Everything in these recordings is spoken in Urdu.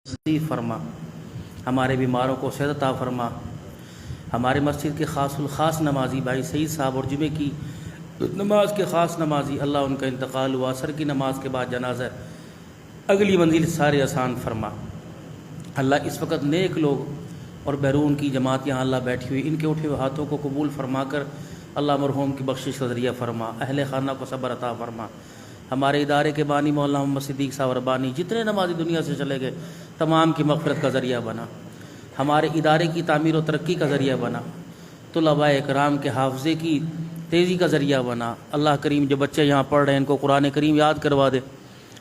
نصیب فرما، ہمارے بیماروں کو صحت عطا فرما۔ ہمارے مسجد کے خاص الخاص نمازی بھائی سعید صاحب اور جمعے کی نماز کے خاص نمازی، اللہ ان کا انتقال ہوا، عصر کی نماز کے بعد جنازہ، اگلی منزل سارے آسان فرما۔ اللہ اس وقت نیک لوگ اور بیرون کی جماعت یہاں اللہ بیٹھی ہوئی، ان کے اٹھے ہوئے ہاتھوں کو قبول فرما کر اللہ مرحوم کی بخشش کا ذریعہ فرما، اہل خانہ کو صبر عطا فرما۔ ہمارے ادارے کے بانی مولانا محمد صدیق صاحب ربانی جتنے نمازی دنیا سے چلے گئے تمام کی مغفرت کا ذریعہ بنا، ہمارے ادارے کی تعمیر و ترقی کا ذریعہ بنا، طلباء کرام کے حافظے کی تیزی کا ذریعہ بنا۔ اللہ کریم جو بچے یہاں پڑھ رہے ہیں ان کو قرآن کریم یاد کروا دے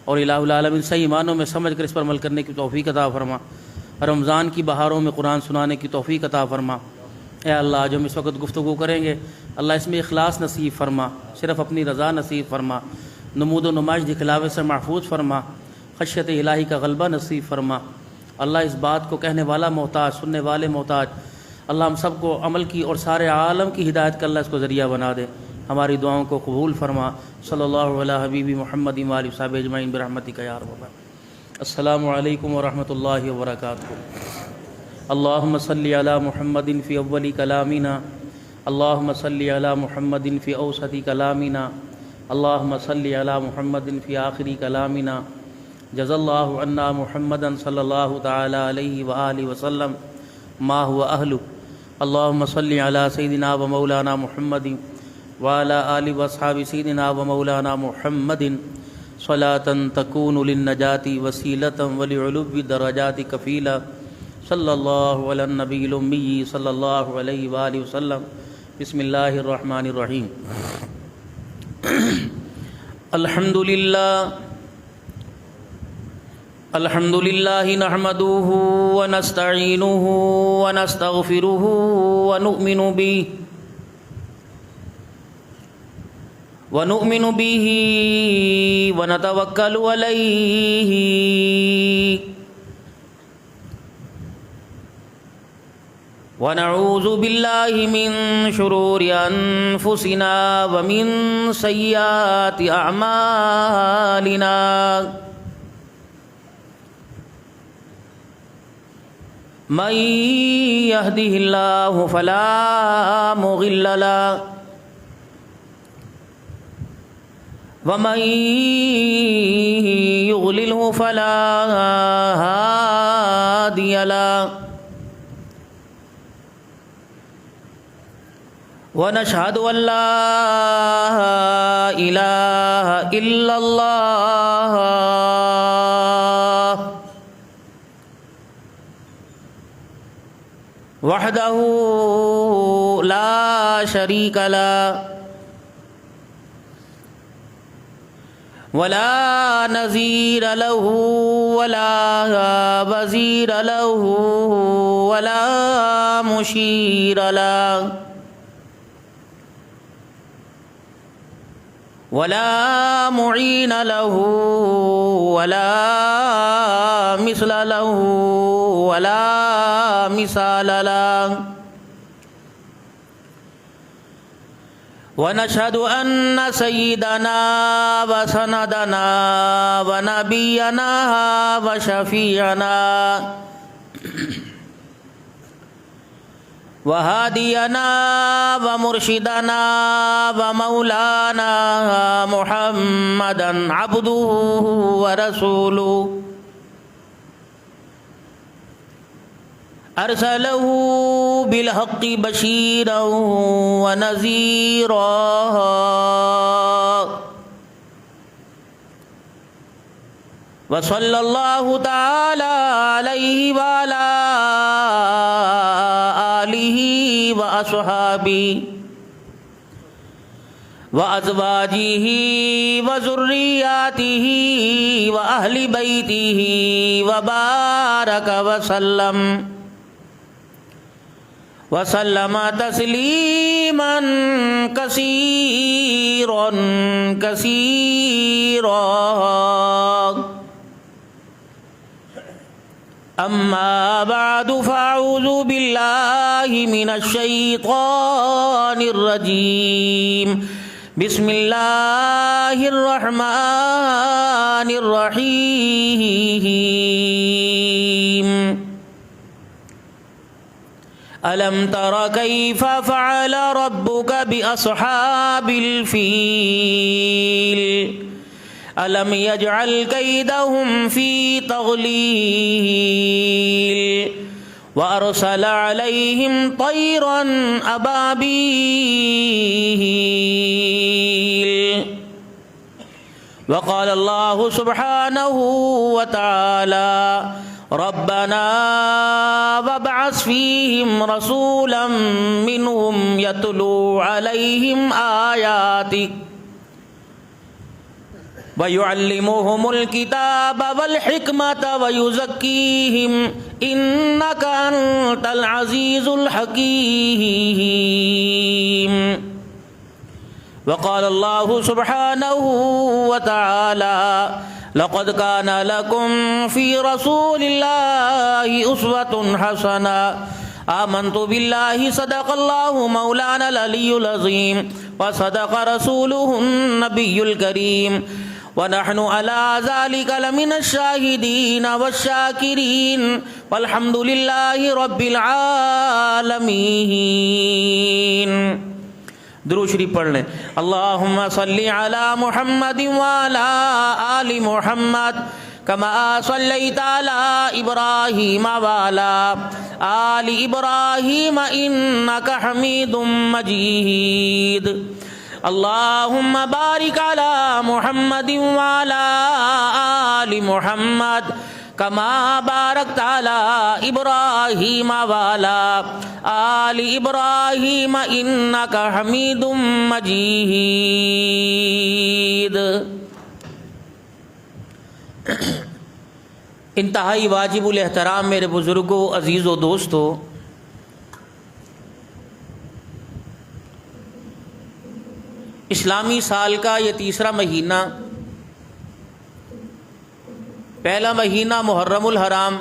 اور الہ العالمین صحیح معنوں میں سمجھ کر اس پر عمل کرنے کی توفیق عطا فرما۔ رمضان کی بہاروں میں قرآن سنانے کی توفیق عطا فرما۔ اے اللہ جو ہم اس وقت گفتگو کریں گے اللہ اس میں اخلاص نصیب فرما، صرف اپنی رضا نصیب فرما، نمود و نمائش دکھلاوے سے محفوظ فرما، خشیت الہی کا غلبہ نصیب فرما۔ اللہ اس بات کو کہنے والا محتاج، سننے والے محتاج، اللہ ہم سب کو عمل کی اور سارے عالم کی ہدایت کا اللہ اس کو ذریعہ بنا دے۔ ہماری دعاؤں کو قبول فرما۔ صلی اللہ علی حبیبی محمد و آلہ وصحبہ اجمعین برحمتک یا ارحم الراحمین۔ السلام علیکم ورحمۃ اللہ وبرکاتہ۔ اللہم صلی علی محمد فی اول کلامنا، اللہم صلی علی محمد فی اوسط کلامنا، اللہم صلی علی محمد فی آخری کلامنا۔ جزا اللہ عنا محمدا صلی اللہ تعالی علیہ وآلہ وسلم ما هو اہلہ۔ اللہم صلی علی سیدنا و مولانا محمد وعلی آلہ واصحاب سیدنا و مولانا محمد صلاة تکون للنجاة وسیلة ولعلو الدرجات کفیلا۔ صلی اللہ علی النبی الامی صلی اللہ علیہ وآلہ وسلم۔ بسم اللہ الرحمن الرحیم۔ الحمد للہ نحمده ونستعینه ونستغفره ونؤمن به ونتوکل علیہ ونعوذ باللہ من شرور انفسنا ومن سیئات اعمالنا، من يهده الله فلا مضل له ومن يضلله فلا هادي له، ونشهد أن لا إله إلا الله وحده لا شريك له ولا نظير له ولا وزير له ولا مشير له ولا معين له ولا مثل له ولا مثال له، ونشهد أن سيدنا وسندنا ونبينا وشفيعنا وهادينا ومرشدنا ومولانا محمدا عبده ورسوله، أرسله بالحق بشيرا ونذيرا، وصلى الله تعالى عليه وعلى آله وأصحابه وأزواجه وذرياته وأهل بيته وبارك وسلم تسليما كثيرا أما بعد فأعوذ بالله من الشيطان الرجيم، بسم الله الرحمن الرحيم۔ ألم تر كيف فعل ربك بأصحاب الفيل ألم يجعل كيدهم في تضليل وأرسل عليهم طيرا أبابيل وقال الله سبحانه وتعالى ربنا وابعث فيهم رسولا منهم يتلو عليهم آياتك ويعلمهم الكتاب والحكمة ويزكيهم إنك أنت العزيز الحكيم وقال الله سبحانه وتعالى لقد كان لكم في رسول الله أسوة حسنة آمنت بالله صدق الله مولانا العلي العظيم وصدق رسوله النبي الكريم ونحن على ذلك لمن الشاهدين والشاكرين والحمد لله رب العالمين. درود شریف پڑھ لیں. اللہم صلی علی محمد وعلی آل محمد کما صلیت علی ابراہیم وعلی آل ابراہیم انک حمید مجید. اللہم بارک علی محمد وعلی آل محمد کما بارکت علی ابراہیم وعلی آل ابراہیم انک حمید مجید. انتہائی واجب الاحترام میرے بزرگوں، عزیزوں، دوستوں، اسلامی سال کا یہ تیسرا مہینہ، پہلا مہینہ محرم الحرام،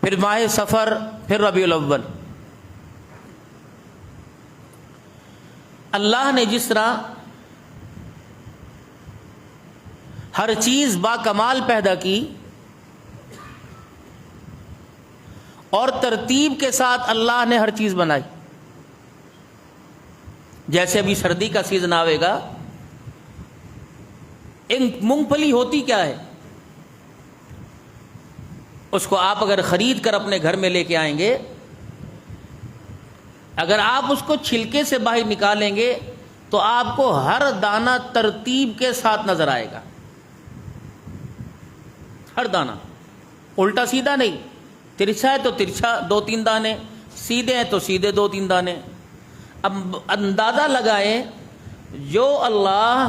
پھر ماہ سفر، پھر ربیع الاول. اللہ نے جس طرح ہر چیز با کمال پیدا کی اور ترتیب کے ساتھ اللہ نے ہر چیز بنائی. جیسے ابھی سردی کا سیزن آئے گا، ایک مونگ پھلی ہوتی کیا ہے؟ اس کو آپ اگر خرید کر اپنے گھر میں لے کے آئیں گے، اگر آپ اس کو چھلکے سے باہر نکالیں گے تو آپ کو ہر دانہ ترتیب کے ساتھ نظر آئے گا. ہر دانہ الٹا سیدھا نہیں، ترچھا ہے تو ترچھا 2-3 دانے، سیدھے ہیں تو سیدھے 2-3 دانے. اب اندازہ لگائیں، جو اللہ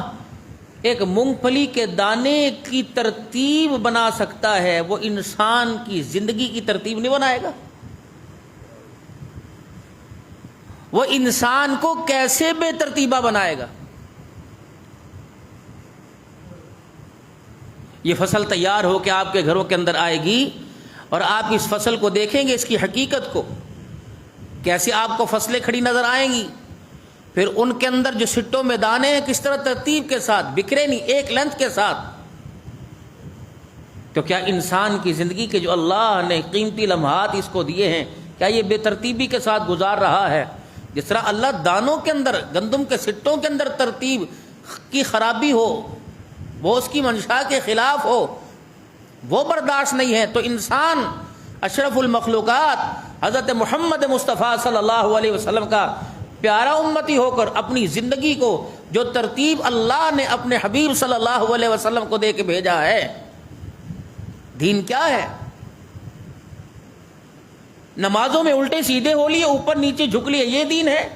ایک مونگ پھلی کے دانے کی ترتیب بنا سکتا ہے وہ انسان کی زندگی کی ترتیب نہیں بنائے گا؟ وہ انسان کو کیسے بے ترتیبہ بنائے گا؟ یہ فصل تیار ہو کے آپ کے گھروں کے اندر آئے گی اور آپ اس فصل کو دیکھیں گے، اس کی حقیقت کو، کیسے آپ کو فصلیں کھڑی نظر آئیں گی. پھر ان کے اندر جو سٹوں میں دانے ہیں کس طرح ترتیب کے ساتھ، بکھرے نہیں، ایک لینتھ کے ساتھ. تو کیا انسان کی زندگی کے جو اللہ نے قیمتی لمحات اس کو دیے ہیں، کیا یہ بے ترتیبی کے ساتھ گزار رہا ہے؟ جس طرح اللہ دانوں کے اندر، گندم کے سٹوں کے اندر ترتیب کی خرابی ہو، وہ اس کی منشا کے خلاف ہو، وہ برداشت نہیں ہے، تو انسان اشرف المخلوقات حضرت محمد مصطفیٰ صلی اللہ علیہ وسلم کا پیارا امتی ہو کر اپنی زندگی کو جو ترتیب اللہ نے اپنے حبیب صلی اللہ علیہ وسلم کو دے کے بھیجا ہے، دین کیا ہے؟ نمازوں میں الٹے سیدھے ہو لیے، اوپر نیچے جھک لیے، یہ دین ہے؟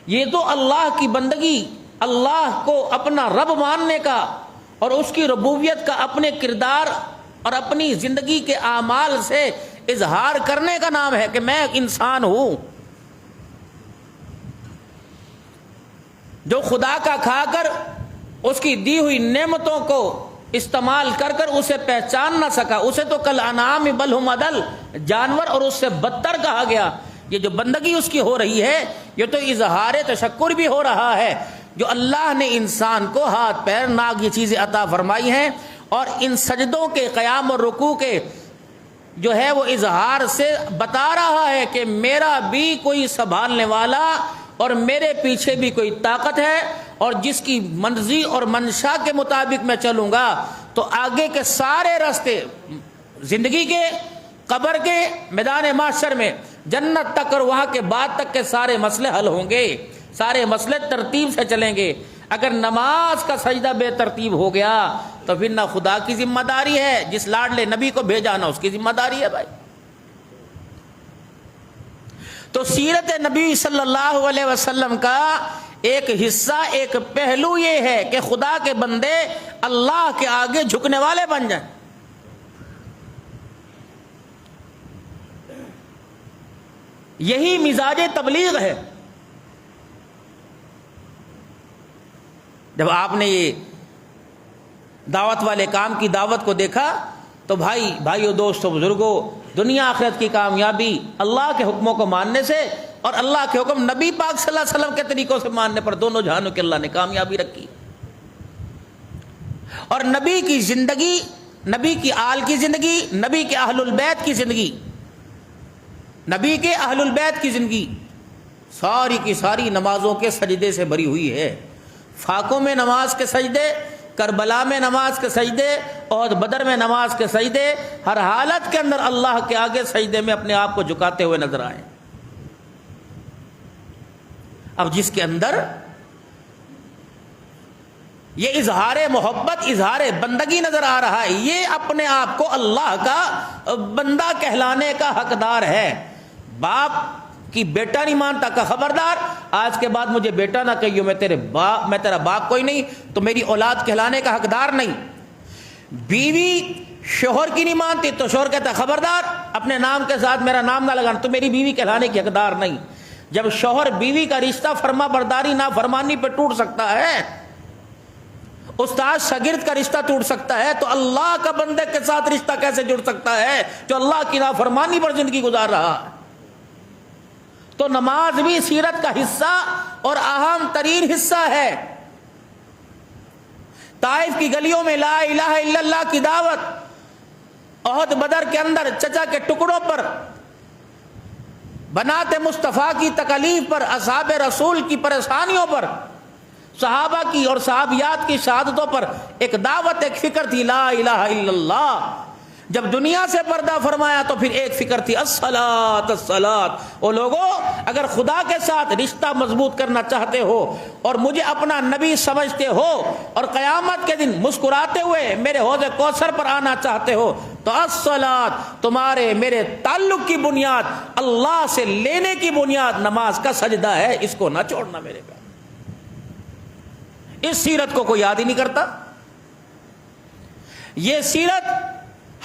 یہ تو اللہ کی بندگی، اللہ کو اپنا رب ماننے کا اور اس کی ربوبیت کا اپنے کردار اور اپنی زندگی کے اعمال سے اظہار کرنے کا نام ہے کہ میں انسان ہوں. جو خدا کا کھا کر اس کی دی ہوئی نعمتوں کو استعمال کر کر اسے پہچان نہ سکا، اسے تو کل انعام بل ہم اضل، جانور اور اس سے بدتر کہا گیا. یہ جو بندگی اس کی ہو رہی ہے، یہ تو اظہار تشکر بھی ہو رہا ہے. جو اللہ نے انسان کو ہاتھ پیر ناک یہ چیزیں عطا فرمائی ہیں، اور ان سجدوں کے قیام اور رکوع کے جو ہے وہ اظہار سے بتا رہا ہے کہ میرا بھی کوئی سنبھالنے والا اور میرے پیچھے بھی کوئی طاقت ہے، اور جس کی مرضی اور منشا کے مطابق میں چلوں گا تو آگے کے سارے راستے، زندگی کے، قبر کے، میدان محشر میں، جنت تک اور وہاں کے بعد تک کے سارے مسئلے حل ہوں گے، سارے مسئلے ترتیب سے چلیں گے۔ اگر نماز کا سجدہ بے ترتیب ہو گیا تو پھر نہ خدا کی ذمہ داری ہے، جس لاڈلے نبی کو بھیجا نہ اس کی ذمہ داری ہے بھائی۔ تو سیرت نبی صلی اللہ علیہ وسلم کا ایک حصہ، ایک پہلو یہ ہے کہ خدا کے بندے اللہ کے آگے جھکنے والے بن جائیں۔ یہی مزاج تبلیغ ہے۔ جب آپ نے یہ دعوت والے کام کی دعوت کو دیکھا تو بھائیو، دوستو، بزرگوں، دنیا آخرت کی کامیابی اللہ کے حکموں کو ماننے سے اور اللہ کے حکم نبی پاک صلی اللہ علیہ وسلم کے طریقوں سے ماننے پر دونوں جہانوں کے اللہ نے کامیابی رکھی۔ اور نبی کی زندگی، نبی کی آل کی زندگی، نبی کے اہل البیت کی زندگی، نبی کے اہل البیت کی زندگی ساری کی ساری نمازوں کے سجدے سے بھری ہوئی ہے۔ فاقوں میں نماز کے سجدے، کربلا میں نماز کے سجدے، اور بدر میں نماز کے سجدے، ہر حالت کے اندر اللہ کے آگے سجدے میں اپنے آپ کو جھکاتے ہوئے نظر آئے۔ اب جس کے اندر یہ اظہار محبت، اظہار بندگی نظر آ رہا ہے، یہ اپنے آپ کو اللہ کا بندہ کہلانے کا حقدار ہے۔ باپ کی بیٹا نہیں مانتا کا خبردار، آج کے بعد مجھے بیٹا نہ کہیو، میں تیرا باپ کوئی نہیں، تو میری اولاد کہلانے کا حقدار نہیں۔ بیوی شوہر کی نہیں مانتی تو شوہر کہتا خبردار، اپنے نام کے ساتھ میرا نام نہ لگانا، تو میری بیوی کہلانے کی حقدار نہیں۔ جب شوہر بیوی کا رشتہ فرما برداری نہ فرمانی پہ ٹوٹ سکتا ہے، استاد شاگرد کا رشتہ ٹوٹ سکتا ہے، تو اللہ کا بندے کے ساتھ رشتہ کیسے جڑ سکتا ہے جو اللہ کی نافرمانی پر زندگی گزار رہا ہے؟ تو نماز بھی سیرت کا حصہ اور اہم ترین حصہ ہے۔ طائف کی گلیوں میں لا الہ الا اللہ کی دعوت، احد بدر کے اندر چچا کے ٹکڑوں پر، بنات مصطفیٰ کی تکالیف پر، اصحاب رسول کی پریشانیوں پر، صحابہ کی اور صحابیات کی شہادتوں پر ایک دعوت، ایک فکر تھی لا الہ الا اللہ۔ جب دنیا سے پردہ فرمایا تو پھر ایک فکر تھی الصلاۃ الصلاۃ۔ او لوگوں، اگر خدا کے ساتھ رشتہ مضبوط کرنا چاہتے ہو اور مجھے اپنا نبی سمجھتے ہو اور قیامت کے دن مسکراتے ہوئے میرے حوض کوثر پر آنا چاہتے ہو تو الصلاۃ، تمہارے میرے تعلق کی بنیاد، اللہ سے لینے کی بنیاد نماز کا سجدہ ہے، اس کو نہ چھوڑنا میرے پاس۔ اس سیرت کو کوئی یاد ہی نہیں کرتا۔ یہ سیرت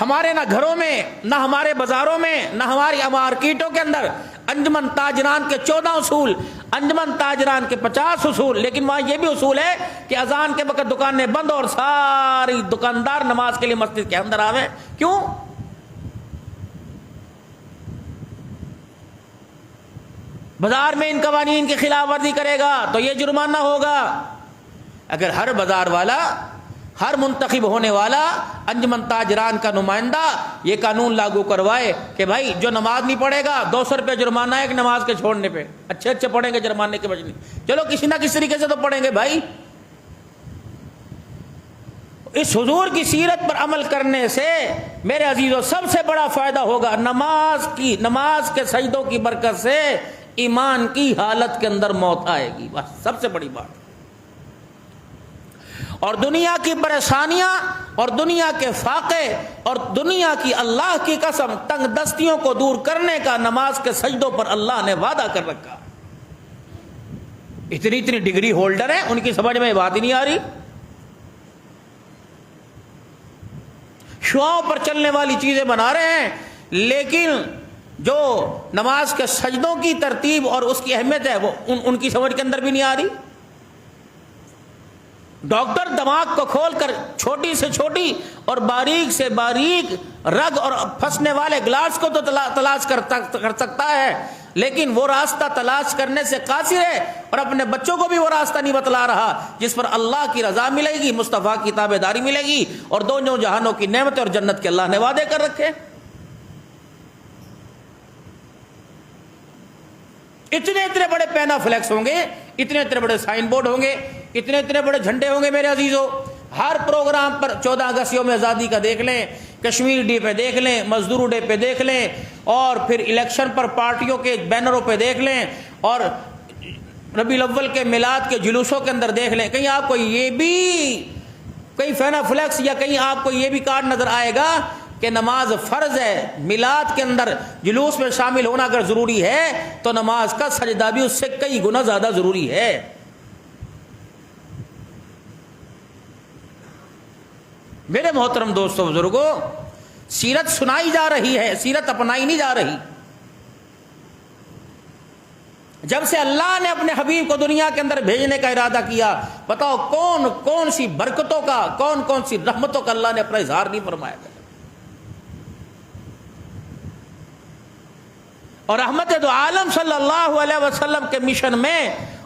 ہمارے نہ گھروں میں، نہ ہمارے بازاروں میں، نہ ہماری مارکیٹوں کے اندر انجمن تاجران کے 14 اصول، انجمن تاجران کے 50 اصول، لیکن وہاں یہ بھی اصول ہے کہ اذان کے وقت دکانیں بند اور ساری دکاندار نماز کے لیے مسجد کے اندر آویں۔ کیوں؟ بازار میں ان قوانین کی خلاف ورزی کرے گا تو یہ جرمانہ ہوگا۔ اگر ہر بازار والا، ہر منتخب ہونے والا انجمن تاجران کا نمائندہ یہ قانون لاگو کروائے کہ بھائی جو نماز نہیں پڑھے گا 200 روپے جرمانہ ہے ایک نماز کے چھوڑنے پہ، اچھے پڑھیں گے جرمانے کے بجنے، چلو کسی نہ کسی طریقے سے تو پڑھیں گے بھائی۔ اس حضور کی سیرت پر عمل کرنے سے میرے عزیزوں سب سے بڑا فائدہ ہوگا، نماز کے سجدوں کی برکت سے ایمان کی حالت کے اندر موت آئے گی، بس سب سے بڑی بات۔ اور دنیا کی پریشانیاں اور دنیا کے فاقے اور دنیا کی اللہ کی قسم تنگ دستیوں کو دور کرنے کا نماز کے سجدوں پر اللہ نے وعدہ کر رکھا۔ اتنی ڈگری ہولڈر ہیں، ان کی سمجھ میں بات ہی نہیں آ رہی۔ شعاؤں پر چلنے والی چیزیں بنا رہے ہیں، لیکن جو نماز کے سجدوں کی ترتیب اور اس کی اہمیت ہے وہ ان کی سمجھ کے اندر بھی نہیں آ رہی۔ ڈاکٹر دماغ کو کھول کر چھوٹی سے چھوٹی اور باریک سے باریک رگ اور پھنسنے والے گلاس کو تو تلاش کر سکتا ہے، لیکن وہ راستہ تلاش کرنے سے قاصر ہے، اور اپنے بچوں کو بھی وہ راستہ نہیں بتلا رہا جس پر اللہ کی رضا ملے گی، مصطفیٰ کی تابع داری ملے گی، اور دونوں جہانوں کی نعمت اور جنت کے اللہ نے وعدے کر رکھے۔ اتنے بڑے پینا فلیکس ہوں گے، اتنے بڑے سائن بورڈ ہوں گے، اتنے بڑے جھنڈے ہوں گے میرے عزیزو، ہر پروگرام پر 14 اگست یوم آزادی کا دیکھ لیں، کشمیر ڈے پہ دیکھ لیں، مزدور ڈے پہ دیکھ لیں، اور پھر الیکشن پر پارٹیوں کے بینروں پہ دیکھ لیں، اور ربیع الاول کے میلاد کے جلوسوں کے اندر دیکھ لیں، کہیں آپ کو یہ بھی کہیں فینا فلیکس یا کہیں آپ کو یہ بھی کارڈ نظر آئے گا کہ نماز فرض ہے، میلاد کے اندر جلوس میں شامل ہونا اگر ضروری ہے تو نماز کا سجدہ بھی اس سے کئی گنا زیادہ ضروری ہے۔ میرے محترم دوستوں بزرگوں، سیرت سنائی جا رہی ہے، سیرت اپنائی نہیں جا رہی۔ جب سے اللہ نے اپنے حبیب کو دنیا کے اندر بھیجنے کا ارادہ کیا، بتاؤ کون کون سی برکتوں کا، کون کون سی رحمتوں کا اللہ نے اپنا اظہار نہیں فرمایا گیا۔ اور رحمت دو عالم صلی اللہ علیہ وسلم کے مشن میں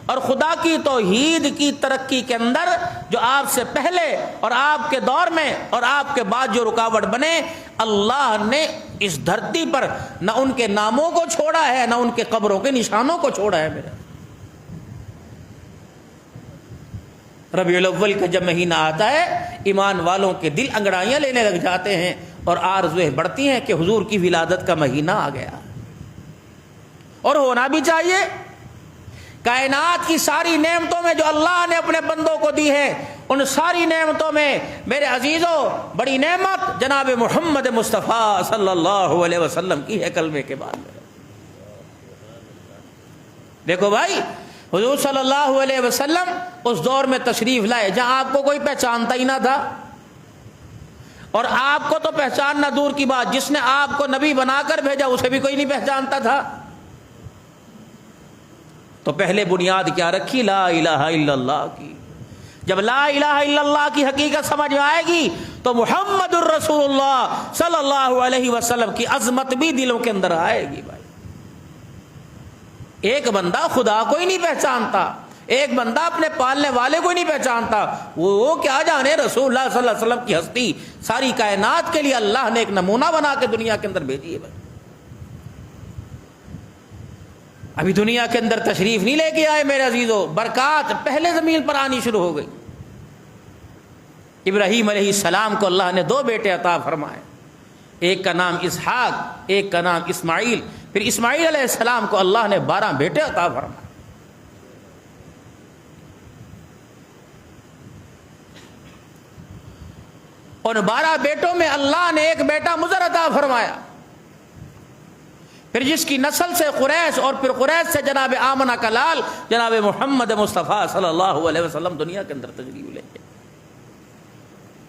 اور خدا کی توحید کی ترقی کے اندر جو آپ سے پہلے اور آپ کے دور میں اور آپ کے بعد جو رکاوٹ بنے، اللہ نے اس دھرتی پر نہ ان کے ناموں کو چھوڑا ہے، نہ ان کے قبروں کے نشانوں کو چھوڑا ہے۔ میرے ربیع الاول کا جب مہینہ آتا ہے، ایمان والوں کے دل انگڑائیاں لینے لگ جاتے ہیں اور آرزویں بڑھتی ہیں کہ حضور کی ولادت کا مہینہ آ گیا، اور ہونا بھی چاہیے۔ کائنات کی ساری نعمتوں میں جو اللہ نے اپنے بندوں کو دی ہے، ان ساری نعمتوں میں میرے عزیزوں بڑی نعمت جناب محمد مصطفیٰ صلی اللہ علیہ وسلم کی ہے کلمے کے بعد میں۔ دیکھو بھائی، حضور صلی اللہ علیہ وسلم اس دور میں تشریف لائے جہاں آپ کو کوئی پہچانتا ہی نہ تھا، اور آپ کو تو پہچاننا دور کی بات، جس نے آپ کو نبی بنا کر بھیجا اسے بھی کوئی نہیں پہچانتا تھا۔ تو پہلے بنیاد کیا رکھی؟ لا الہ الا اللہ کی۔ جب لا الہ الا اللہ کی حقیقت سمجھ میں آئے گی تو محمد الرسول اللہ صلی اللہ علیہ وسلم کی عظمت بھی دلوں کے اندر آئے گی۔ بھائی، ایک بندہ خدا کو ہی نہیں پہچانتا، ایک بندہ اپنے پالنے والے کو ہی نہیں پہچانتا، وہ کیا جانے رسول اللہ صلی اللہ علیہ وسلم کی ہستی ساری کائنات کے لیے اللہ نے ایک نمونہ بنا کے دنیا کے اندر بھیجی ہے۔ بھائی، ابھی دنیا کے اندر تشریف نہیں لے کے آئے میرے عزیزو، برکات پہلے زمین پر آنی شروع ہو گئی۔ ابراہیم علیہ السلام کو اللہ نے 2 بیٹے عطا فرمائے، ایک کا نام اسحاق، ایک کا نام اسماعیل۔ پھر اسماعیل علیہ السلام کو اللہ نے 12 بیٹے عطا فرمائے۔ ان 12 بیٹوں میں اللہ نے ایک بیٹا مضر عطا فرمایا، پھر جس کی نسل سے قریش، اور پھر قریش سے جناب آمنہ کا لال جناب محمد مصطفیٰ صلی اللہ علیہ وسلم دنیا کے اندر تشریف لے گئے۔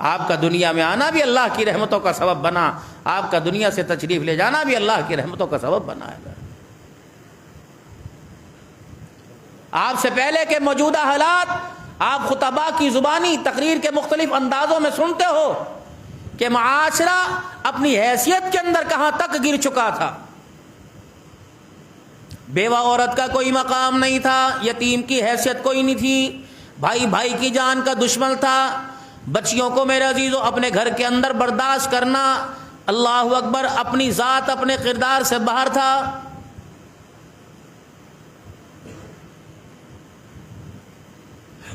آپ کا دنیا میں آنا بھی اللہ کی رحمتوں کا سبب بنا، آپ کا دنیا سے تشریف لے جانا بھی اللہ کی رحمتوں کا سبب بنا ہے۔ آپ سے پہلے کے موجودہ حالات آپ خطباء کی زبانی تقریر کے مختلف اندازوں میں سنتے ہو کہ معاشرہ اپنی حیثیت کے اندر کہاں تک گر چکا تھا۔ بیوہ عورت کا کوئی مقام نہیں تھا، یتیم کی حیثیت کوئی نہیں تھی، بھائی بھائی کی جان کا دشمن تھا، بچیوں کو میرے عزیزوں اپنے گھر کے اندر برداشت کرنا، اللہ اکبر، اپنی ذات اپنے کردار سے باہر تھا۔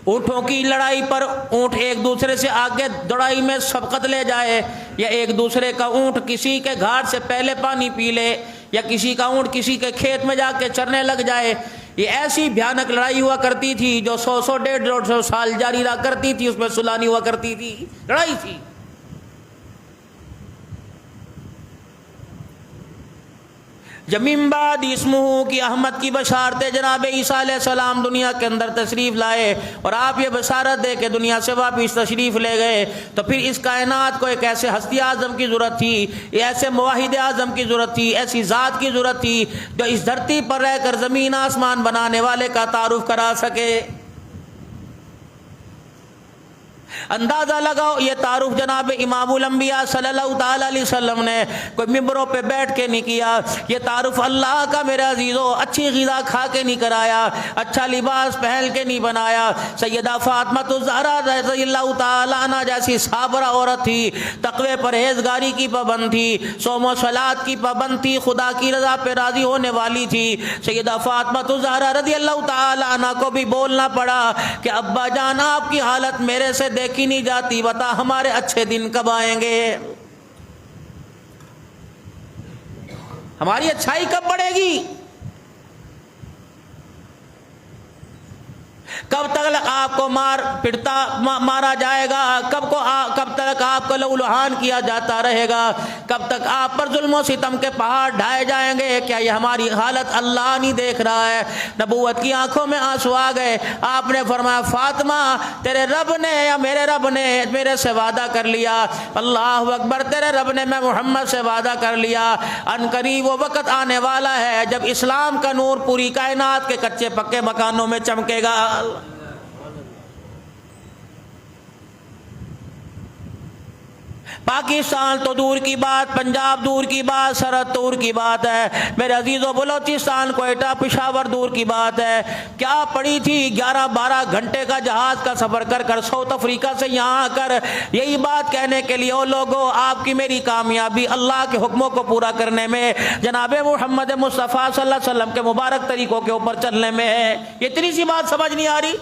اونٹوں کی لڑائی پر اونٹ ایک دوسرے سے آگے دوڑائی میں سبقت لے جائے، یا ایک دوسرے کا اونٹ کسی کے گھاٹ سے پہلے پانی پی لے، یا کسی کا اونٹ کسی کے کھیت میں جا کے چرنے لگ جائے، یہ ایسی بھیانک لڑائی ہوا کرتی تھی جو 100 150 سال جاری رہا کرتی تھی، اس میں صلح نہیں ہوا کرتی تھی، لڑائی تھی۔ جب من بعد اسمہ کی احمد کی بشارت جناب عیسیٰ علیہ السلام دنیا کے اندر تشریف لائے اور آپ یہ بشارت دے کے دنیا سے واپس تشریف لے گئے، تو پھر اس کائنات کو ایک ایسے ہستی اعظم کی ضرورت تھی، ایسے موحد اعظم کی ضرورت تھی، ایسی ذات کی ضرورت تھی جو اس دھرتی پر رہ کر زمین آسمان بنانے والے کا تعارف کرا سکے۔ اندازہ لگاؤ یہ تعارف جناب امام الانبیاء صلی اللہ تعالی علیہ وسلم نے کوئی ممبروں پہ بیٹھ کے نہیں کیا، یہ تعارف اللہ کا میرے عزیزو اچھی غذا کھا کے نہیں کرایا، اچھا لباس پہن کے نہیں بنایا۔ سیدہ فاطمہ الزہرا رضی اللہ تعالی عنہ جیسی صابرہ عورت تھی، تقوی پرہیزگاری کی پابند تھی، صوم و صلات کی پابند تھی، خدا کی رضا پہ راضی ہونے والی تھی۔ سیدہ فاطمہ الزہرا رضی اللہ تعالی عنہ کو بھی بولنا پڑا کہ ابا جان آپ کی حالت میرے سے دیکھی نہیں جاتی، بتا ہمارے اچھے دن کب آئیں گے، ہماری اچھائی کب بڑھے گی، کب تک آپ کو مارا جائے گا، کب تک آپ کو لہولہان کیا جاتا رہے گا، کب تک آپ پر ظلم و ستم کے پہاڑ ڈھائے جائیں گے، کیا یہ ہماری حالت اللہ نہیں دیکھ رہا ہے؟ نبوت کی آنکھوں میں آنسو آ گئے۔ آپ نے فرمایا فاطمہ تیرے رب نے یا میرے رب نے میرے سے وعدہ کر لیا، اللہ اکبر، تیرے رب نے میں محمد سے وعدہ کر لیا، ان قریب وہ وقت آنے والا ہے جب اسلام کا نور پوری کائنات کے کچے پکے مکانوں میں چمکے گا۔ پاکستان تو دور کی بات، پنجاب دور کی بات، سرحد دور کی بات ہے میرے عزیزو، بلوچستان کوئٹہ پشاور دور کی بات ہے۔ کیا پڑی تھی 11-12 گھنٹے کا جہاز کا سفر کر ساؤتھ افریقہ سے یہاں آ کر یہی بات کہنے کے لیے، او لوگوں آپ کی میری کامیابی اللہ کے حکموں کو پورا کرنے میں، جناب محمد مصطفیٰ صلی اللہ علیہ وسلم کے مبارک طریقوں کے اوپر چلنے میں ہے۔ اتنی سی بات سمجھ نہیں آ رہی؟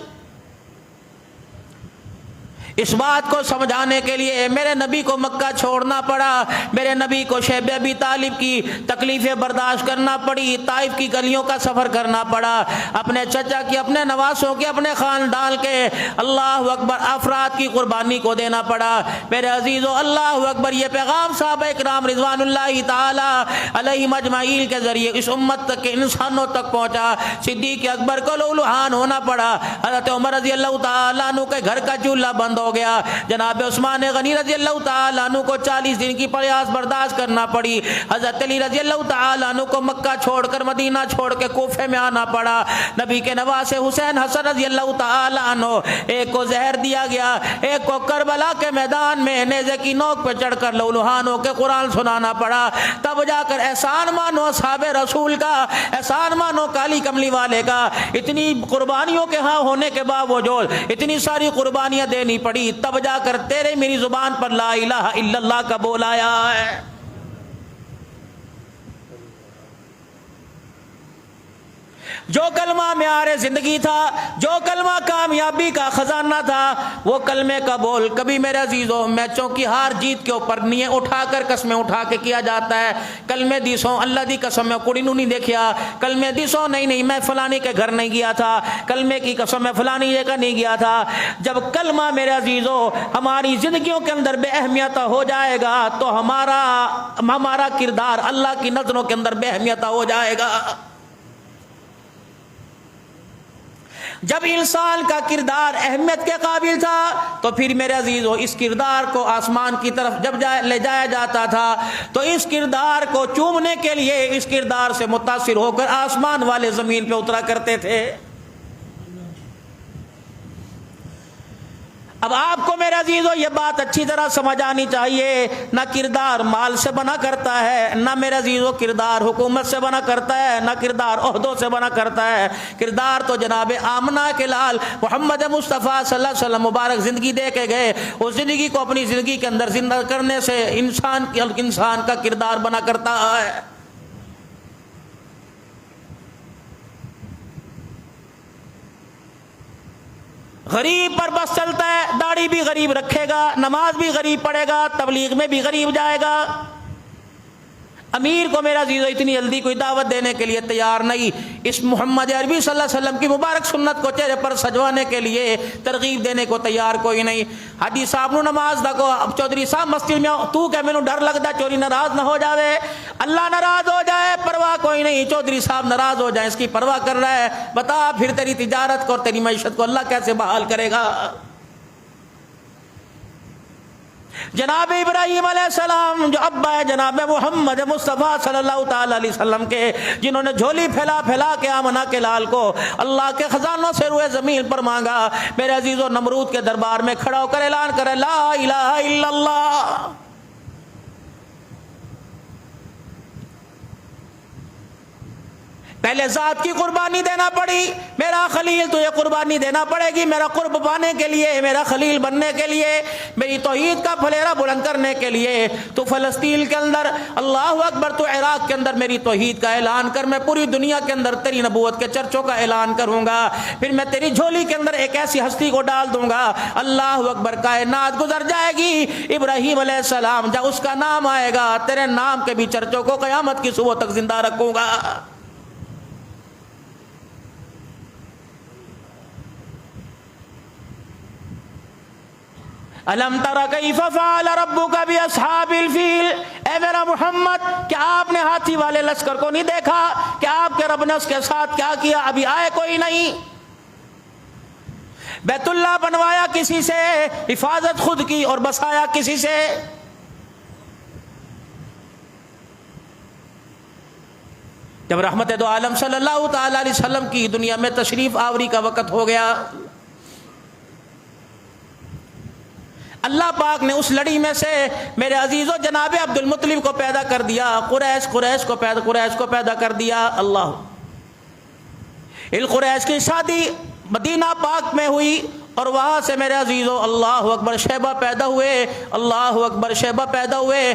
اس بات کو سمجھانے کے لیے میرے نبی کو مکہ چھوڑنا پڑا، میرے نبی کو شیب ابی طالب کی تکلیفیں برداشت کرنا پڑی، طائف کی گلیوں کا سفر کرنا پڑا، اپنے چچا کی، اپنے نواسوں کی، اپنے خاندان کے اللہ اکبر افراد کی قربانی کو دینا پڑا۔ میرے عزیزو اللہ اکبر، یہ پیغام صحابہ اکرام رضوان اللہ تعالی علیہم اجمعین کے ذریعے اس امت تک کے انسانوں تک پہنچا۔ صدیق اکبر کو لہولہان ہونا پڑا، حضرت عمر رضی اللہ تعالیٰ عنہ کے گھر کا چولہا بند ہو گیا، جناب عثمان غنی رضی اللہ تعالیٰ عنہ کو 40 دن کی پیاس برداشت کرنا پڑی، حضرت علی رضی اللہ تعالیٰ عنہ کو مکہ چھوڑ کر مدینہ چھوڑ کے کوفے میں آنا پڑا، نبی کے نواسے حسین حسن رضی اللہ تعالیٰ عنہ ایک کو زہر دیا گیا، ایک کو کربلا کے میدان میں نیزے کی نوک پہ چڑھ کر لہولہان ہو کے قرآن سنانا پڑا، تب جا کر احسان مانو اصحاب رسول کا، احسان مانو کالی کملی والے کا۔ اتنی قربانیوں کے ہاں ہونے کے باوجود اتنی ساری قربانیاں دینی پڑی، تب جا کر تیرے میری زبان پر لا الہ الا اللہ کا بول آیا ہے۔ جو کلمہ معیار زندگی تھا، جو کلمہ کامیابی کا خزانہ تھا، وہ کلمے کا بول کبھی میرے عزیزوں میچوں کی ہار جیت کے اوپر نہیں اٹھا کر قسمیں اٹھا کے کیا جاتا ہے۔ کلمے دیسوں اللہ دی قسم میں کڑی نو نہیں دیکھیا، کلمے دیسوں نہیں میں فلانی کے گھر نہیں گیا تھا، کلمے کی قسم میں فلانی جگہ نہیں گیا تھا۔ جب کلمہ میرے عزیزوں ہماری زندگیوں کے اندر بے اہمیت ہو جائے گا تو ہمارا کردار اللہ کی نظروں کے اندر بے اہمیت ہو جائے گا۔ جب انسان کا کردار اہمیت کے قابل تھا تو پھر میرے عزیزو اس کردار کو آسمان کی طرف جب لے جایا جاتا تھا تو اس کردار کو چومنے کے لیے اس کردار سے متاثر ہو کر آسمان والے زمین پہ اترا کرتے تھے۔ اب آپ کو میرے عزیزو یہ بات اچھی طرح سمجھ آنی چاہیے، نہ کردار مال سے بنا کرتا ہے، نہ میرے عزیزو کردار حکومت سے بنا کرتا ہے، نہ کردار عہدوں سے بنا کرتا ہے۔ کردار تو جناب آمنہ کے لال محمد مصطفیٰ صلی اللہ علیہ وسلم مبارک زندگی دے کے گئے، اس زندگی کو اپنی زندگی کے اندر زندہ کرنے سے انسان کا کردار بنا کرتا ہے۔ غریب پر بس چلتا ہے، داڑھی بھی غریب رکھے گا، نماز بھی غریب پڑھے گا، تبلیغ میں بھی غریب جائے گا۔ امیر کو میرا عزیزو اتنی جلدی کوئی دعوت دینے کے لیے تیار نہیں، اس محمد عربی صلی اللہ علیہ وسلم کی مبارک سنت کو چہرے پر سجوانے کے لیے ترغیب دینے کو تیار کوئی نہیں۔ حاجی صاحب نو نماز دا کو اب چودھری صاحب مسجد میں تو کہ مینوں ڈر لگدا چوری ناراض نہ ہو جاوے، اللہ ناراض ہو جائے پرواہ کوئی نہیں، چودھری صاحب ناراض ہو جائیں اس کی پرواہ کر رہا ہے، بتا پھر تیری تجارت کو اور تیری معیشت کو اللہ کیسے بحال کرے گا؟ جناب ابراہیم علیہ السلام جو ابا ہے جناب محمد مصطفیٰ صلی اللہ تعالی علیہ وسلم کے، جنہوں نے جھولی پھیلا پھیلا کے آمنہ کے لال کو اللہ کے خزانوں سے روئے زمین پر مانگا، میرے عزیزو نمرود کے دربار میں کھڑا ہو کر اعلان کرے لا الہ الا اللہ۔ پہلے ذات کی قربانی دینا پڑی، میرا خلیل تو یہ قربانی دینا پڑے گی میرا قرب پانے کے لیے، میرا خلیل بننے کے لیے، میری توحید کا پھلیرا بلند کرنے کے لیے۔ تو فلسطین کے اندر اللہ اکبر، تو عراق کے اندر میری توحید کا اعلان کر، میں پوری دنیا کے اندر تیری نبوت کے چرچوں کا اعلان کروں گا، پھر میں تیری جھولی کے اندر ایک ایسی ہستی کو ڈال دوں گا، اللہ اکبر، کائنات گزر جائے گی، ابراہیم علیہ السلام جب اس کا نام آئے گا تیرے نام کے بھی چرچوں کو قیامت کی صبح تک زندہ رکھوں گا۔ الم تر کیف فعل ربک باصحاب الفیل، اے میرا محمد کیا آپ نے ہاتھی والے لشکر کو نہیں دیکھا کہ آپ کے رب نے اس کے ساتھ کیا کیا؟ ابھی آئے کوئی نہیں، بیت اللہ بنوایا کسی سے، حفاظت خود کی اور بسایا کسی سے۔ جب رحمت دو عالم صلی اللہ تعالی علیہ وسلم کی دنیا میں تشریف آوری کا وقت ہو گیا، اللہ پاک نے اس لڑی میں سے میرے عزیزو جناب عبد المطلب کو پیدا کر دیا، قریش کو پیدا کر دیا۔ اللہ القریش کی شادی مدینہ پاک میں ہوئی، اور وہاں سے میرے عزیزو اللہ اکبر شیبہ پیدا ہوئے، اللہ اکبر شیبہ پیدا ہوئے۔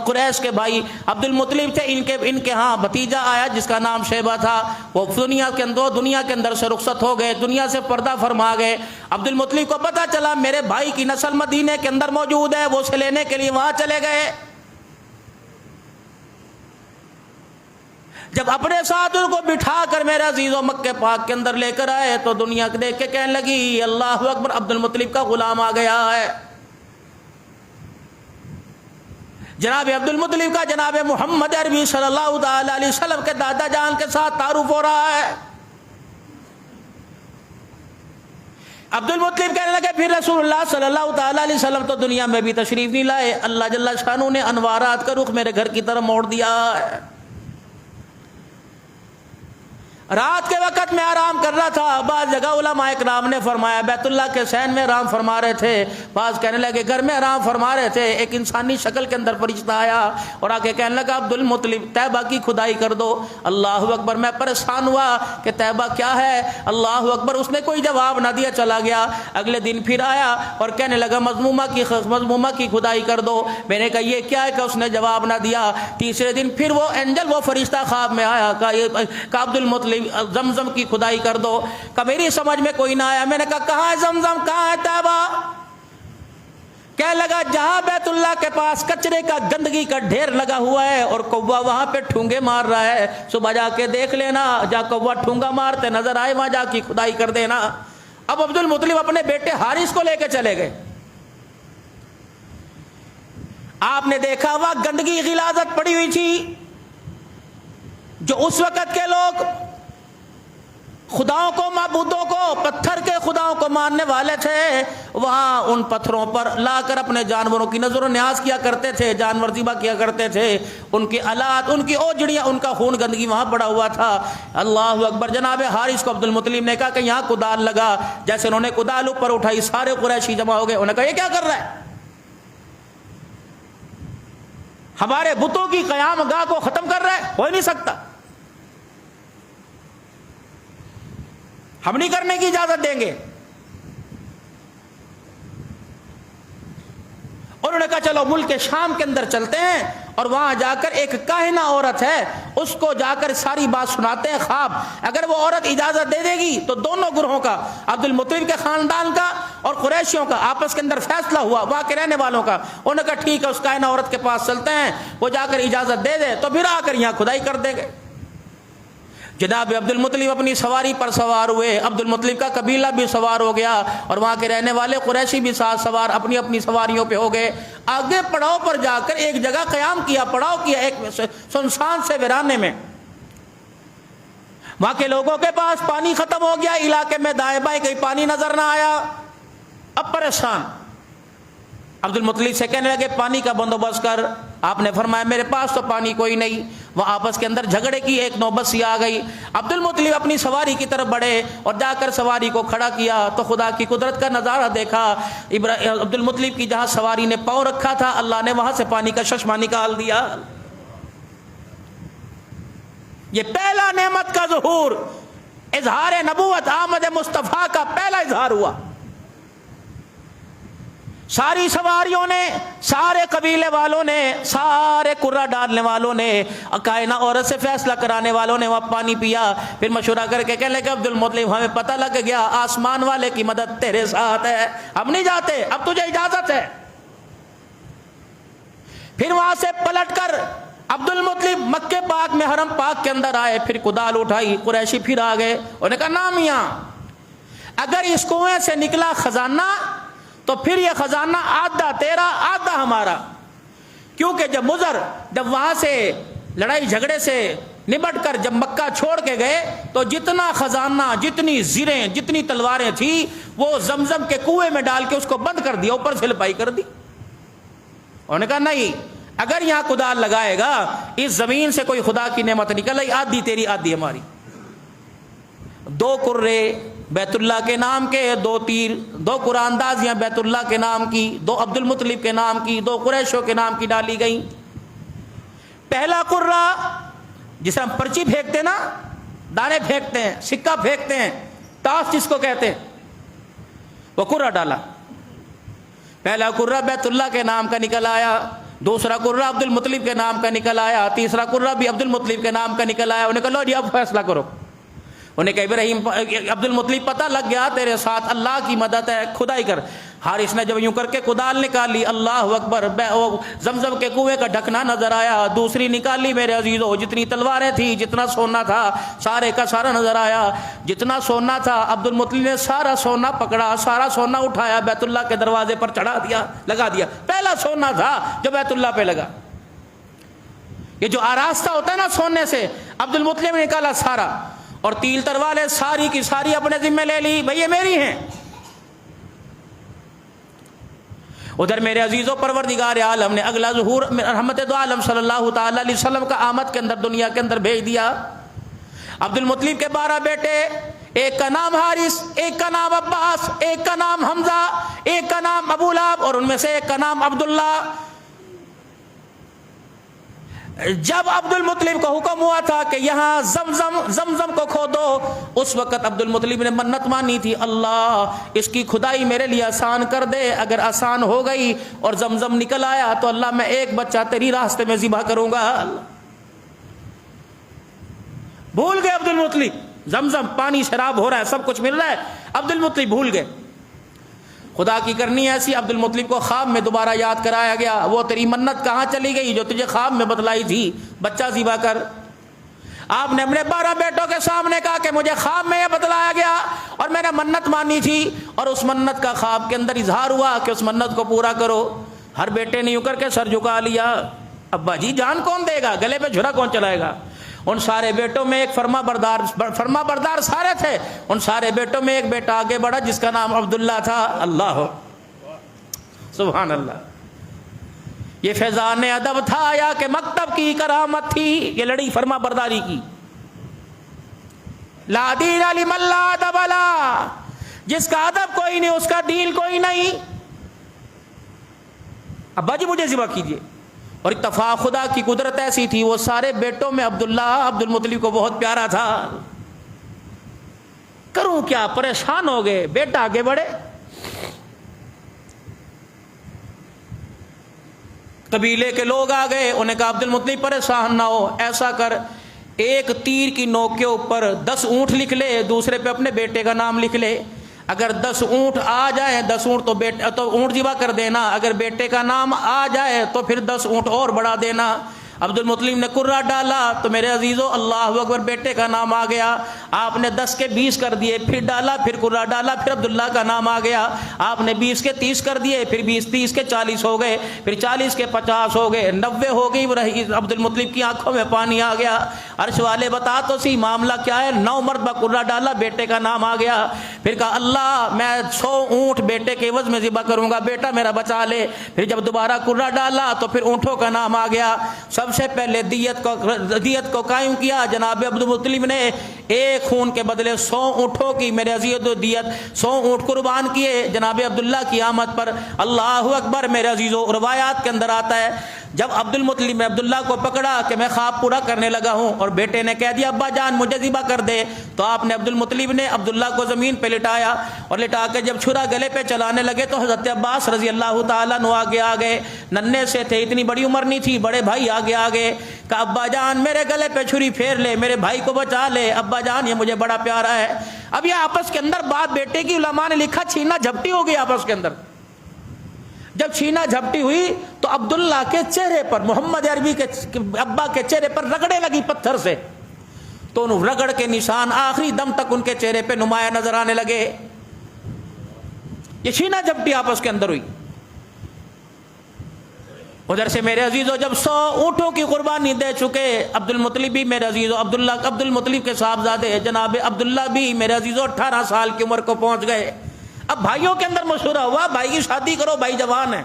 قریش کے بھائی عبد المطلب تھے، ان کے ہاں بھتیجا آیا جس کا نام شیبہ تھا، وہ دنیا کے اندر سے رخصت ہو گئے، دنیا سے پردہ فرما گئے۔ عبد المطلب کو پتہ چلا میرے بھائی کی نسل مدینے کے اندر موجود ہے، وہ اسے لینے کے لیے وہاں چلے گئے۔ جب اپنے ساتھ ان کو بٹھا کر میرے عزیزوں مکہ پاک کے اندر لے کر آئے تو دنیا دیکھ کے کہنے لگی اللہ اکبر، عبد المطلب کا غلام آ گیا ہے۔ جناب عبد المطلب کا جناب محمد عربی صلی اللہ تعالی علیہ وسلم کے دادا جان کے ساتھ تعارف ہو رہا ہے۔ عبد المطلب کہنے لگے پھر رسول اللہ صلی اللہ تعالی علیہ وسلم تو دنیا میں بھی تشریف نہیں لائے، اللہ جل شانہ نے انوارات کا رخ میرے گھر کی طرف موڑ دیا ہے۔ رات کے وقت میں آرام کر رہا تھا، بعض جگہ علماء اکرام نے فرمایا بیت اللہ کے صحن میں آرام فرما رہے تھے، بعض کہنے لگے گھر میں آرام فرما رہے تھے، ایک انسانی شکل کے اندر فرشتہ آیا اور آ کے کہنے لگا عبد المطلب طیبہ کی کھدائی کر دو۔ اللہ اکبر، میں پریشان ہوا کہ طیبہ کیا ہے، اللہ اکبر، اس نے کوئی جواب نہ دیا، چلا گیا۔ اگلے دن پھر آیا اور کہنے لگا مظمومہ کی کھدائی کر دو۔ میں نے کہا یہ کیا ہے کہ اس نے جواب نہ دیا۔ تیسرے دن پھر وہ اینجل، وہ فرشتہ خواب میں آیا کہ عبد المطلب زمزم کی کھدائی کر دو۔ کہ میری سمجھ میں کوئی نہ آیا، میں نے کہا کہاں ہے زمزم، کہاں ہے طیبہ؟ کہنے لگا جہاں بیت اللہ کے پاس کچرے کا گندگی کا ڈھیر لگا ہوا ہے اور کوا وہاں پہ ٹھونگے مار رہا ہے، صبح جا کے دیکھ لینا، جا کوا ٹھونگا مارتے نظر آئے وہاں جا کی کھدائی کر دینا۔ اب عبد المطلب اپنے بیٹے حارث کو لے کے چلے گئے۔ آپ نے دیکھا وہاں گندگی غلاظت پڑی ہوئی تھی، جو اس وقت کے لوگ خداؤں کو، معبودوں کو، پتھر کے خداؤں کو ماننے والے تھے، وہاں ان پتھروں پر لا کر اپنے جانوروں کی نظر و نیاز کیا کرتے تھے، جانور ذبح کیا کرتے تھے، ان کی آلات، ان کی اوجڑیاں، ان کا خون گندگی وہاں پڑا ہوا تھا۔ اللہ اکبر، جناب حارث کو عبد المطلب نے کہا کہ یہاں کدال لگا۔ جیسے انہوں نے کدال اوپر اٹھائی سارے قریشی جمع ہو گئے، انہوں نے کہا یہ کیا کر رہا ہے، ہمارے بتوں کی قیام گاہ کو ختم کر رہا ہے، ہو ہی نہیں سکتا، ہم نہیں کرنے کی اجازت دیں گے۔ اور انہوں نے کہا چلو ملک شام کے اندر چلتے ہیں اور وہاں جا کر ایک کاہنہ عورت ہے، اس کو جا کر ساری بات سناتے ہیں خواب، اگر وہ عورت اجازت دے دے گی تو دونوں گروہوں کا، عبد المطلب کے خاندان کا اور قریشیوں کا آپس کے اندر فیصلہ ہوا، وہاں کے رہنے والوں کا۔ انہوں نے کہا ٹھیک ہے، اس کاہنہ عورت کے پاس چلتے ہیں، وہ جا کر اجازت دے دے تو پھر آ کر یہاں کھدائی کر دیں گے۔ جناب عبد المطلب اپنی سواری پر سوار ہوئے، عبد المطلب کا قبیلہ بھی سوار ہو گیا اور وہاں کے رہنے والے قریشی بھی ساتھ سوار اپنی اپنی سواریوں پہ ہو گئے۔ آگے پڑاؤ پر جا کر ایک جگہ قیام کیا، پڑاؤ کیا ایک سنسان سے ویرانے میں۔ وہاں کے لوگوں کے پاس پانی ختم ہو گیا، علاقے میں دائیں بائیں کہیں پانی نظر نہ آیا۔ اب پریشان، عبد المطلب سے کہنے لگے پانی کا بندوبست کر. آپ نے فرمایا میرے پاس تو پانی کوئی نہیں. وہ آپس کے اندر جھگڑے کی ایک نوبت سی آ گئی. عبد المطلب اپنی سواری کی طرف بڑھے اور جا کر سواری کو کھڑا کیا تو خدا کی قدرت کا نظارہ دیکھا. عبد المطلب کی جہاں سواری نے پاؤں رکھا تھا اللہ نے وہاں سے پانی کا چشمہ نکال دیا. یہ پہلا نعمت کا ظہور، اظہار نبوت آمد مصطفیٰ کا پہلا اظہار ہوا. ساری سواریوں نے، سارے قبیلے والوں نے، سارے قرہ ڈالنے والوں نے، کائنہ عورت سے فیصلہ کرانے والوں نے وہاں پانی پیا. پھر مشورہ کر کے کہنے لگے عبد المطلب ہمیں پتہ لگ گیا آسمان والے کی مدد تیرے ساتھ ہے، ہم نہیں جاتے، اب تجھے اجازت ہے. پھر وہاں سے پلٹ کر عبد المطلب مکے پاک میں حرم پاک کے اندر آئے. پھر کدال اٹھائی، قریشی پھر آ گئے. انہوں نے کہا نا میاں اگر اس کنویں سے نکلا خزانہ تو پھر یہ خزانہ آدھا تیرا آدھا ہمارا، کیونکہ جب وہاں سے لڑائی جھگڑے سے نبٹ کر جب مکہ چھوڑ کے گئے تو جتنا خزانہ، جتنی زریں، جتنی تلواریں تھیں وہ زمزم کے کنویں میں ڈال کے اس کو بند کر دیا، اوپر سے لپائی کر دی. انہوں نے کہا نہیں، اگر یہاں کدال لگائے گا اس زمین سے کوئی خدا کی نعمت نکل آئی، آدھی تیری آدھی ہماری. 2 کرے بیت اللہ کے نام کے، 2 تیر، 2 قرآن اندازیاں بیت اللہ کے نام کی، 2 عبد المطلب کے نام کی، 2 قریشوں کے نام کی ڈالی گئیں. پہلا قرہ جس طرح ہم پرچی پھینکتے نا، دانے پھینکتے ہیں، سکہ پھینکتے ہیں، ٹاس جس کو کہتے ہیں، وہ قرہ ڈالا. پہلا قرہ بیت اللہ کے نام کا نکل آیا، دوسرا قرہ عبد المطلب کے نام کا نکل آیا، تیسرا قرہ بھی عبد المطلب کے نام کا نکل آیا. انہیں کہا لو جی اب فیصلہ کرو. انہیں کہا ابراہیم، عبد المطلب پتہ لگ گیا تیرے ساتھ اللہ کی مدد ہے، کھدائی کر. حارث نے جب یوں کر کے کدال نکالی، اللہ اکبر، زمزم کے کنویں کا ڈھکنا نظر آیا. دوسری نکالی میرے عزیزو، جتنی تلواریں تھیں، جتنا سونا تھا سارے کا سارا نظر آیا. جتنا سونا تھا عبد المطلب نے سارا سونا پکڑا، سارا سونا اٹھایا، بیت اللہ کے دروازے پر چڑھا دیا، لگا دیا. پہلا سونا تھا جو بیت اللہ پہ لگا. یہ جو آراستہ ہوتا ہے نا سونے سے، عبد المطلب نے نکالا سارا، اور تیل تروالے ساری کی ساری اپنے ذمہ لے لی، بھئی یہ میری ہیں. ادھر میرے عزیزوں پروردگار عالم نے اگلا ظہور رحمت دو عالم صلی اللہ تعالی علیہ وسلم کا آمد کے اندر دنیا کے اندر بھیج دیا. عبد المطلب کے 12 بیٹے، ایک کا نام حارث، ایک کا نام عباس، ایک کا نام حمزہ، ایک کا نام ابو لہب، اور ان میں سے ایک کا نام عبداللہ. جب عبد المطلب کو حکم ہوا تھا کہ یہاں زمزم کو کھودو، اس وقت عبد المطلب نے منت مانی تھی، اللہ اس کی کھدائی میرے لیے آسان کر دے. اگر آسان ہو گئی اور زمزم نکل آیا تو اللہ میں ایک بچہ تیری راستے میں ذبح کروں گا. بھول گئے عبد المطلب، زمزم پانی شراب ہو رہا ہے، سب کچھ مل رہا ہے، عبد المطلب بھول گئے. خدا کی کرنی ایسی، عبد المطلب کو خواب میں دوبارہ یاد کرایا گیا، وہ تیری منت کہاں چلی گئی جو تجھے خواب میں بتلائی تھی، بچہ ذبح کر. آپ نے اپنے 12 بیٹوں کے سامنے کہا کہ مجھے خواب میں یہ بتلایا گیا اور میں نے منت مانی تھی، اور اس منت کا خواب کے اندر اظہار ہوا کہ اس منت کو پورا کرو. ہر بیٹے نے یوں کر کے سر جھکا لیا. ابا جی جان کون دے گا، گلے پہ جھرا کون چلائے گا. ان سارے بیٹوں میں ایک فرما بردار سارے تھے. ان سارے بیٹوں میں ایک بیٹا آگے بڑھا جس کا نام عبداللہ تھا. اللہ سبحان اللہ. یہ فیضان ادب تھا یا کہ مکتب کی کرامت تھی؟ یہ لڑی فرما برداری کی. لا دین لمن لا ادب لا، جس کا ادب کوئی نہیں اس کا دین کوئی نہیں. ابا جی مجھے ذبح کیجیے. اور اتفاق خدا کی قدرت ایسی تھی، وہ سارے بیٹوں میں عبداللہ عبد المطلب کو بہت پیارا تھا. کروں کیا، پریشان ہو گئے. بیٹا آگے بڑھے، قبیلے کے لوگ آ گئے، انہیں کہا عبد المطلب پریشان نہ ہو، ایسا کر ایک تیر کی نوک کے اوپر 10 اونٹ لکھ لے، دوسرے پہ اپنے بیٹے کا نام لکھ لے. اگر 10 اونٹ آ جائیں، 10 اونٹ تو اونٹ ذبح کر دینا. اگر بیٹے کا نام آ جائے تو پھر 10 اونٹ اور بڑھا دینا. عبد المطلب نے کرہ ڈالا تو میرے عزیزو اللہ اکبر بیٹے کا نام آ گیا. آپ نے 10 کے 20 کر دیے, پھر ڈالا, پھر کرہ ڈالا, پھر عبداللہ کا نام آ گیا. آپ نے 20 کے 30 کر دیے, پھر 20 30 کے 40 ہو گئے, پھر 40 کے 50 ہو گئے, 90 ہو گئی. عبد المطلب کی آنکھوں میں پانی آ گیا. عرش والے بتا تو سی معاملہ کیا ہے. 9 مرتبہ کرہ ڈالا, بیٹے کا نام آ گیا. پھر کہا اللہ میں 100 اونٹ بیٹے کے عوض میں ذبح کروں گا, بیٹا میرا بچا لے. پھر جب دوبارہ کرہ ڈالا تو پھر اونٹوں کا نام آ گیا. سب سے پہلے دیت کو قائم کیا. جناب عبد المطلب نے ایک خون کے بدلے 100 اونٹوں کی میرے عزیز دیت 100 اونٹ قربان کیے جناب عبداللہ کی آمد پر. اللہ اکبر. میرے عزیزو روایات کے اندر آتا ہے جب عبد المطلب نے عبداللہ کو پکڑا کہ میں خواب پورا کرنے لگا ہوں, اور بیٹے نے کہہ دیا ابا جان مجھے ذبح کر دے, تو آپ نے عبد المطلب نے عبداللہ کو زمین پہ لٹایا, اور لٹا کے جب چھرا گلے پہ چلانے لگے تو حضرت عباس رضی اللہ تعالیٰ عنہ آگے آگے, ننھے سے تھے, اتنی بڑی عمر نہیں تھی, بڑے بھائی آگے آگے. کہ ابا جان میرے گلے پہ چھری پھیر لے, میرے بھائی کو بچا لے, ابا جان یہ مجھے بڑا پیارا ہے. اب یہ آپس کے اندر بات بیٹے کی علماء نے لکھا چھینا جھپٹی ہو گئی آپس کے اندر. جب چھینا جھپٹی ہوئی تو عبداللہ کے چہرے پر, محمد عربی کے ابا کے چہرے پر رگڑے لگی پتھر سے, تو ان رگڑ کے نشان آخری دم تک ان کے چہرے پہ نمایاں نظر آنے لگے. یہ چھینا جھپٹی آپس کے اندر ہوئی. ادھر سے میرے عزیزو جب 100 اونٹوں کی قربانی دے چکے عبد المطلب بھی میرے عزیزو, عبد المطلب کے صاحبزادے جناب عبداللہ بھی میرے عزیزو 18 سال کی عمر کو پہنچ گئے. اب بھائیوں کے اندر مشورہ ہوا بھائی کی شادی کرو, بھائی جوان ہے.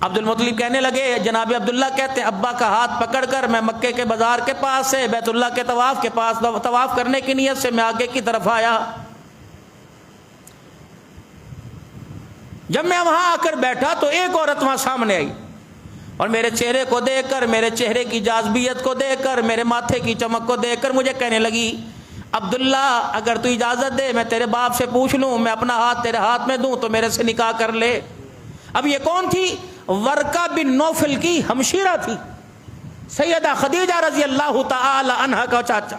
عبد المطلب کہنے لگے, جناب عبداللہ کہتے ہیں ابا کا ہاتھ پکڑ کر میں مکے کے بازار کے پاس سے بیت اللہ کے طواف کے پاس طواف کرنے کی نیت سے میں آگے کی طرف آیا. جب میں وہاں آ کر بیٹھا تو ایک عورت وہاں سامنے آئی, اور میرے چہرے کو دیکھ کر, میرے چہرے کی جاذبیت کو دیکھ کر, میرے ماتھے کی چمک کو دیکھ کر مجھے کہنے لگی عبداللہ اگر تو اجازت دے میں تیرے باپ سے پوچھ لوں, میں اپنا ہاتھ تیرے ہاتھ میں دوں تو میرے سے نکاح کر لے. اب یہ کون تھی؟ ورقہ بن نوفل کی ہمشیرہ تھی, سیدہ خدیجہ رضی اللہ تعالی عنہا کا چاچا.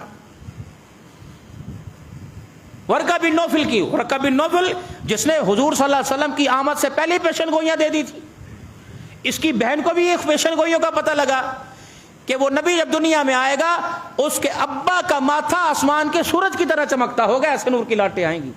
ورقہ بن نوفل کی, ورقہ بن نوفل جس نے حضور صلی اللہ علیہ وسلم کی آمد سے پہلے پیشن گوئیاں دے دی تھی. اس کی بہن کو بھی ایک پیشن گوئیوں کا پتہ لگا کہ وہ نبی جب دنیا میں آئے گا اس کے ابا کا ماتھا آسمان کے سورج کی طرح چمکتا ہوگا, ایسے نور کی لاٹیں آئیں گی.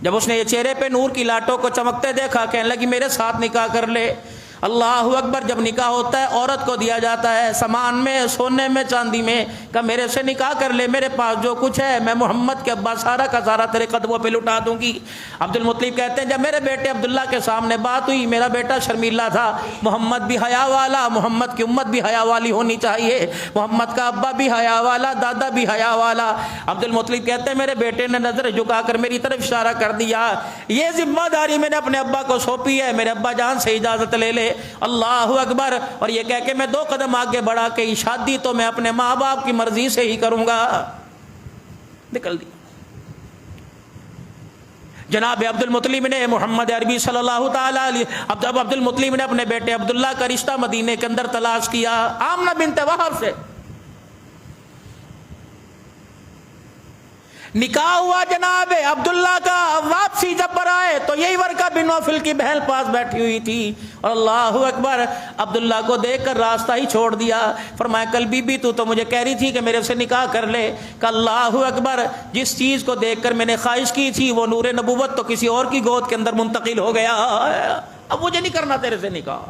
جب اس نے یہ چہرے پہ نور کی لاٹوں کو چمکتے دیکھا, کہنے لگی میرے ساتھ نکاح کر لے. اللہ اکبر. جب نکاح ہوتا ہے عورت کو دیا جاتا ہے سامان میں, سونے میں, چاندی میں, کہ میرے سے نکاح کر لے, میرے پاس جو کچھ ہے میں محمد کے ابا سارا کا سارا تیرے قدموں پہ لٹا دوں گی. عبد المطلب کہتے ہیں جب میرے بیٹے عبداللہ کے سامنے بات ہوئی, میرا بیٹا شرمیلا تھا, محمد بھی حیا والا, محمد کی امت بھی حیا والی ہونی چاہیے, محمد کا ابا بھی حیا والا, دادا بھی حیا والا. عبد المطلب کہتے ہیں میرے بیٹے نے نظر جھکا کر میری طرف اشارہ کر دیا, یہ ذمہ داری میں نے اپنے ابا کو سونپی ہے, میرے ابا جان سے اجازت لے لے. اللہ اکبر. اور یہ کہہ کے میں 2 قدم آگے بڑھا کے شادی تو میں اپنے ماں باپ کی مرضی سے ہی کروں گا. نکل دی. جناب عبد المطلب نے محمد عربی صلی اللہ تعالی علیہ عبد المطلب نے اپنے بیٹے عبداللہ کا رشتہ مدینے کے اندر تلاش کیا آمنہ بنت وہب سے. نکاح ہوا جناب عبداللہ کا. واپسی جب پر آئے تو یہی ورقہ بن نوفل کی بہن پاس بیٹھی ہوئی تھی, اور اللہ اکبر عبداللہ کو دیکھ کر راستہ ہی چھوڑ دیا. فرمایا کل بی بی تو مجھے کہہ رہی تھی کہ میرے سے نکاح کر لے. کہ اللہ اکبر. جس چیز کو دیکھ کر میں نے خواہش کی تھی وہ نور نبوت تو کسی اور کی گود کے اندر منتقل ہو گیا, اب مجھے نہیں کرنا تیرے سے نکاح.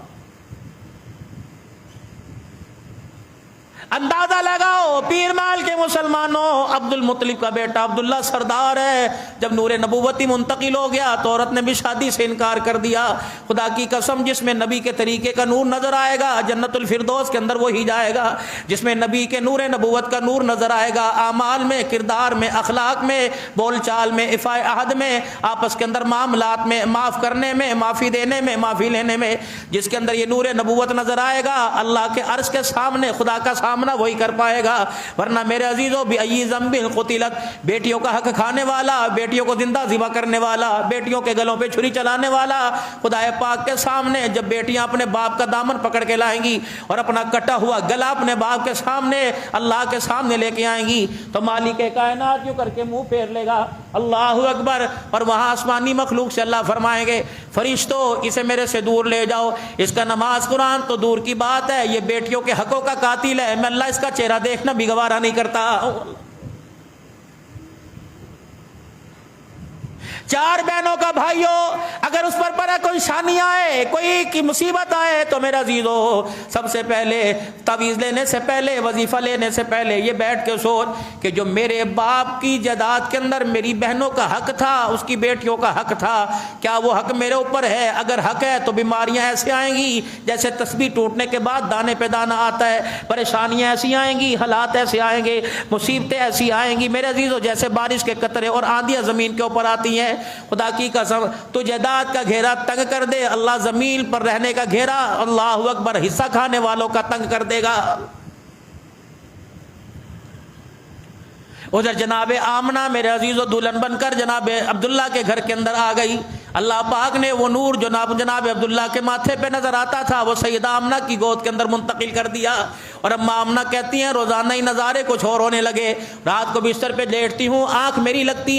اندازہ لگاؤ پیر مال کے مسلمانوں, عبد المطلب کا بیٹا عبداللہ سردار ہے. جب نور نبوتی منتقل ہو گیا تو عورت نے بھی شادی سے انکار کر دیا. خدا کی قسم جس میں نبی کے طریقے کا نور نظر آئے گا جنت الفردوس کے اندر وہی جائے گا. جس میں نبی کے نور نبوت کا نور نظر آئے گا, اعمال میں, کردار میں, اخلاق میں, بول چال میں, افائے عہد میں, آپس کے اندر معاملات میں, معاف کرنے میں, معافی دینے میں, معافی لینے میں, جس کے اندر یہ نور نبوت نظر آئے گا اللہ کے عرش کے سامنے خدا کا سامنا وہی کر پائے گا. ورنہ میرے عزیزوں بأی ذنب قتلت, بیٹیوں کا حق کھانے والا, بیٹیوں کو زندہ ذبح کرنے والا, بیٹیوں کے گلوں پہ چھری چلانے والا, خدا پاک کے سامنے جب بیٹیاں اپنے باپ کا دامن پکڑ کے لائیں گی اور اپنا کٹا ہوا گلا اپنے باپ کے سامنے اللہ کے سامنے لے کے آئیں گی تو مالک کائنات یوں کر کے منہ پھیر لے گا, اللہ اکبر. اور وہاں آسمانی مخلوق سے اللہ فرمائیں گے فرشتوں اسے میرے سے دور لے جاؤ, اس کا نماز قرآن تو دور کی بات ہے, یہ بیٹیوں کے حقوں کا قاتل ہے, میں اللہ اس کا چہرہ دیکھنا بھی گوارا نہیں کرتا. چار بہنوں کا بھائیوں اگر اس پر کوئی شانی آئے, کوئی کی مصیبت آئے تو میرا عزیزو سب سے پہلے تعویذ لینے سے پہلے, وظیفہ لینے سے پہلے یہ بیٹھ کے سوچ کہ جو میرے باپ کی جائیداد کے اندر میری بہنوں کا حق تھا, اس کی بیٹیوں کا حق تھا, کیا وہ حق میرے اوپر ہے؟ اگر حق ہے تو بیماریاں ایسے آئیں گی جیسے تسبیح ٹوٹنے کے بعد دانے پہ دانہ آتا ہے, پریشانیاں ایسی آئیں گی, حالات ایسے آئیں گے, مصیبتیں ایسی آئیں گی میرے عزیزو جیسے بارش کے قطرے اور آندیاں زمین کے اوپر آتی ہیں. خدا کی قسم تو جائیداد کا گھیرا تنگ کر دے, اللہ زمین پر رہنے کا گھیرا اللہ اکبر حصہ کھانے والوں کا تنگ کر دے گا. ادھر جناب آمنہ میرے عزیز و دلہن بن کر جناب عبداللہ کے گھر کے اندر آ گئی. اللہ پاک نے وہ نور جناب عبداللہ کے ماتھے پہ نظر آتا تھا وہ سیدہ آمنہ کی گود کے اندر منتقل کر دیا. اور اماں آمنہ کہتی ہیں روزانہ ہی نظارے کچھ اور ہونے لگے, رات کو بستر پہ لیٹتی ہوں, آنکھ میری لگتی ہے